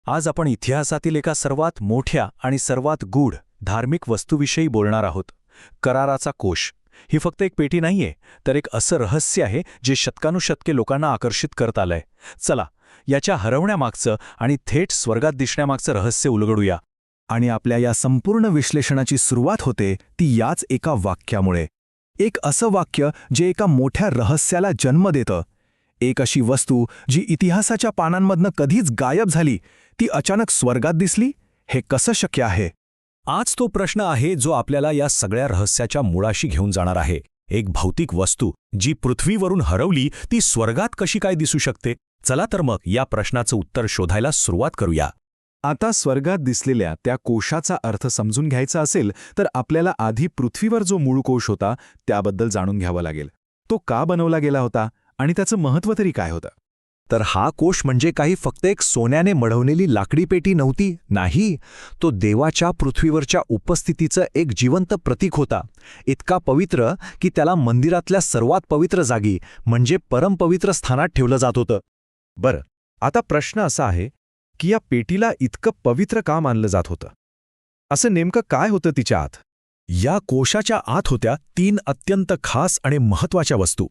आज आपण इतिहासातील एका सर्वात मोठ्या आणि सर्वात गूढ धार्मिक वस्तूविषयी बोलणार आहोत. कराराचा कोश. ही फक्त एक पेटी नाहीये, तर एक असं रहस्य आहे जे शतकानुशतके लोकांना आकर्षित करत आलंय. चला, याच्या हरवण्यामागचं आणि थेट स्वर्गात दिसण्यामागचं रहस्य उलगडूया. आणि आपल्या या संपूर्ण विश्लेषणाची सुरुवात होते ती याच एका वाक्यामुळे. एक असं वाक्य जे एका मोठ्या रहस्याला जन्म देतं. एक अशी वस्तू जी इतिहासाच्या पानांमधनं कधीच गायब झाली, ती अचानक स्वर्गात दिसली. हे कसं शक्य आहे? आज तो प्रश्न आहे जो आपल्याला या सगळ्या रहस्याच्या मुळाशी घेऊन जाणार आहे. एक भौतिक वस्तू जी पृथ्वीवरून हरवली ती स्वर्गात कशी काय दिसू शकते? चला तर मग या प्रश्नाचं उत्तर शोधायला सुरुवात करूया. आता स्वर्गात दिसलेल्या त्या कोशाचा अर्थ समजून घ्यायचा असेल तर आपल्याला आधी पृथ्वीवर जो मूळ कोश होता त्याबद्दल जाणून घ्यावं लागेल. तो का बनवला गेला होता आणि त्याचं महत्त्व तरी काय होतं? तर हा कोश म्हणजे काही फक्त एक सोन्याने मढवलेली लाकडी पेटी नव्हती. नाही, तो देवाच्या पृथ्वीवरच्या उपस्थितीचं एक जिवंत प्रतीक होता. इतका पवित्र की त्याला मंदिरातल्या सर्वात पवित्र जागी म्हणजे परमपवित्र स्थानात ठेवलं जात होतं. बरं, आता प्रश्न असा आहे की या पेटीला इतकं पवित्र का मानलं जात होतं? असं नेमकं काय होतं तिच्या आत? या कोशाच्या आत होत्या 3 अत्यंत खास आणि महत्त्वाच्या वस्तू.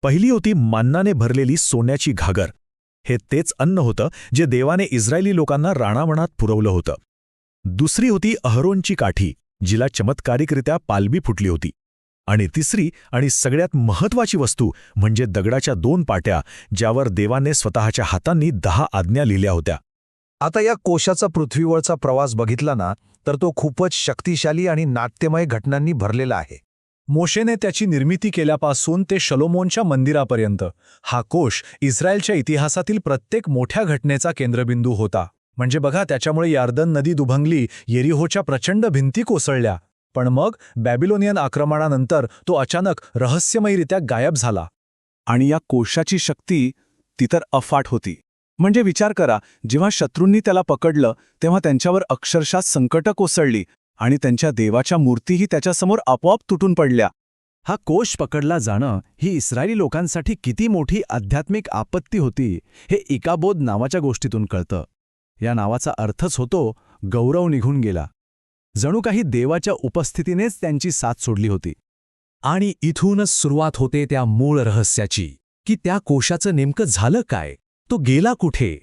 पहिली होती मान्नाने भरलेली सोन्याची घागर. हे तेच अन्न होतं जे देवाने इस्रायली लोकांना राणावणात पुरवलं होतं. दुसरी होती अहरोनची काठी, जिला चमत्कारिकरित्या पालवी फुटली होती. आणि तिसरी आणि सगळ्यात महत्त्वाची वस्तू म्हणजे दगडाच्या 2 पाट्या, ज्यावर देवाने स्वतःच्या हातांनी 10 आज्ञा लिहिल्या होत्या. आता या कोशाचा पृथ्वीवरचा प्रवास बघितला ना, तर तो खूपच शक्तिशाली आणि नाट्यमय घटनांनी भरलेला आहे. मोशेने त्याची निर्मिती केल्यापासून ते शलोमोनच्या मंदिरापर्यंत हा कोश इस्रायलच्या इतिहासातील प्रत्येक मोठ्या घटनेचा केंद्रबिंदू होता. म्हणजे बघा, त्याच्यामुळे यार्दन नदी दुभंगली, येरिहोच्या प्रचंड भिंती कोसळल्या. पण मग बॅबिलोनियन आक्रमणानंतर तो अचानक रहस्यमयरित्या गायब झाला. आणि या कोशाची शक्ती ती तर अफाट होती. म्हणजे विचार करा, जेव्हा शत्रूंनी त्याला पकडलं तेव्हा त्यांच्यावर अक्षरशः संकटं कोसळली आणि त्यांच्या देवाच्या मूर्तीही त्याच्यासमोर आपोआप तुटून पडल्या. हा कोश पकडला जाणं ही इस्रायली लोकांसाठी किती मोठी आध्यात्मिक आपत्ती होती हे इकाबोद नावाच्या गोष्टीतून कळतं. या नावाचा अर्थच होतो गौरव निघून गेला. जणू काही देवाच्या उपस्थितीनेच त्यांची साथ सोडली होती. आणि इथूनच सुरुवात होते त्या मूळ रहस्याची, की त्या कोशाचं नेमकं झालं काय? तो गेला कुठे?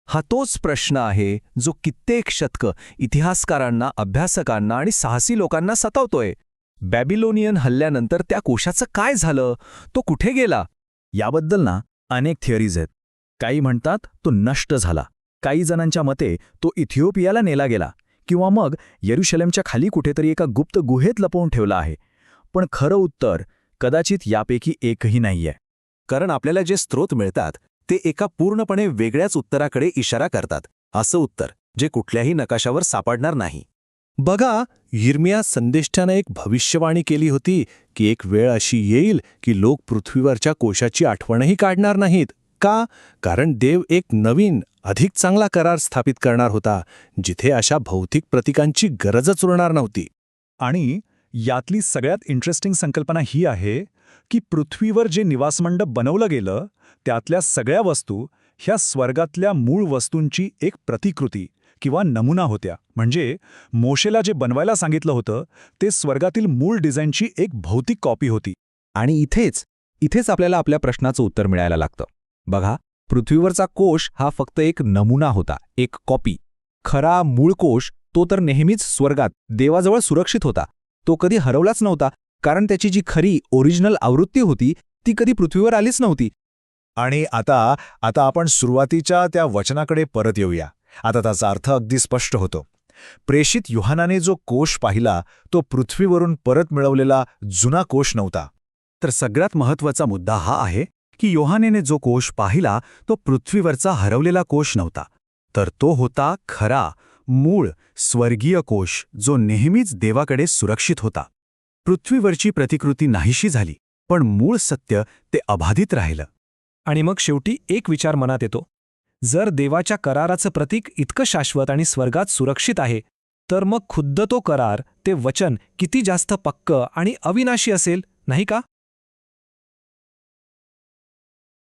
हा तोच प्रश्न आहे जो कित्येक शतकं इतिहासकारांना, अभ्यासकांना आणि साहसी लोकांना सतावतोय. बॅबिलोनियन हल्ल्यानंतर त्या कोशाचं काय झालं? तो कुठे गेला? याबद्दल ना अनेक थिअरीज आहेत. काही म्हणतात तो नष्ट झाला. काही जणांच्या मते तो इथिओपियाला नेला गेला किंवा मग येरुशलेमच्या खाली कुठेतरी एका गुप्त गुहेत लपवून ठेवला आहे. पण खरं उत्तर कदाचित यापैकी एकही नाहीये. कारण आपल्याला जे स्रोत मिळतात ते एका पूर्णपणे वेगळ्याच उत्तराकडे इशारा करतात. असं उत्तर जे कुठल्याही नकाशावर सापडणार नाही. बघा, यिर्मिया संदेष्टानं एक भविष्यवाणी केली होती की एक वेळ अशी येईल की लोक पृथ्वीवरच्या कोशाची आठवणही काढणार नाहीत. का? कारण देव एक नवीन, अधिक चांगला करार स्थापित करणार होता, जिथे अशा भौतिक प्रतीकांची गरजच उरणार नव्हती. आणि यातली सगळ्यात इंटरेस्टिंग संकल्पना ही आहे की पृथ्वीवर जे निवासमंडप बनवलं गेलं त्यातल्या सगळ्या वस्तू ह्या स्वर्गातल्या मूळ वस्तूंची एक प्रतिकृती किंवा नमुना होत्या. म्हणजे मोशेला जे बनवायला सांगितलं होतं ते स्वर्गातील मूळ डिझाईनची एक भौतिक कॉपी होती. आणि इथेच आपल्याला आपल्या प्रश्नाचं उत्तर मिळायला लागतं. बघा, पृथ्वीवरचा कोश हा फक्त एक नमुना होता, एक कॉपी. खरा मूळ कोश तो तर नेहमीच स्वर्गात देवाजवळ सुरक्षित होता. तो कधी हरवलाच नव्हता, कारण त्याची जी खरी ओरिजिनल आवृत्ती होती ती कधी पृथ्वीवर आलीच नव्हती. आणि आता आपण सुरुवातीच्या त्या वचनाकडे परत येऊया. आता त्याचा अर्थ अगदी स्पष्ट होतो. प्रेषित योहानाने जो कोश पाहिला तो पृथ्वीवरून परत मिळवलेला जुना कोश नव्हता. तर सगळ्यात महत्त्वाचा मुद्दा हा आहे की योहानेने जो कोश पाहिला तो पृथ्वीवरचा हरवलेला कोश नव्हता, तर तो होता खरा, मूळ, स्वर्गीय कोश जो नेहमीच देवाकडे सुरक्षित होता. पृथ्वीवरची प्रतिकृती नाहीशी झाली, पण मूळ सत्य ते अबाधित राहिलं. आणि मग शेवटी एक विचार मनात येतो. जर देवाच्या कराराचं प्रतीक इतकं शाश्वत आणि स्वर्गात सुरक्षित आहे, तर मग खुद्द तो करार, ते वचन किती जास्त पक्कं आणि अविनाशी असेल, नाही का?